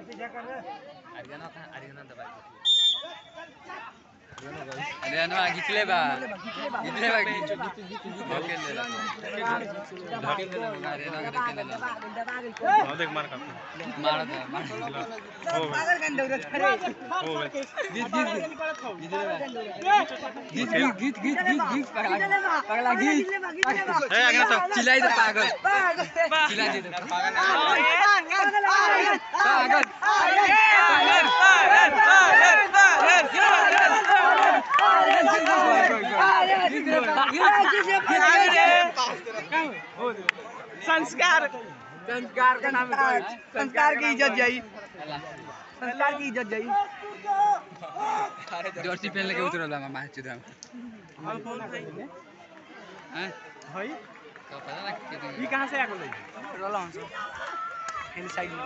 पीछा कर रहा Ariana दबाई Ariana घिचले बा ओके ले ला Ariana के ले ला देख मार का मार दे पागल गंदे उधर खड़े गीत पगला गीत ए आगे तो चिल्लाई दे पागल चिल्लाई दे पागल संस्कार संस्कार का नाम है संस्कार की इज्जत जाई संस्कार की इज्जत जाई जर्सी पहन लेके उतरल बा मार चुदा हैं भाई तो पता ना ये कहां से आ गई रोला हूं इन साइड में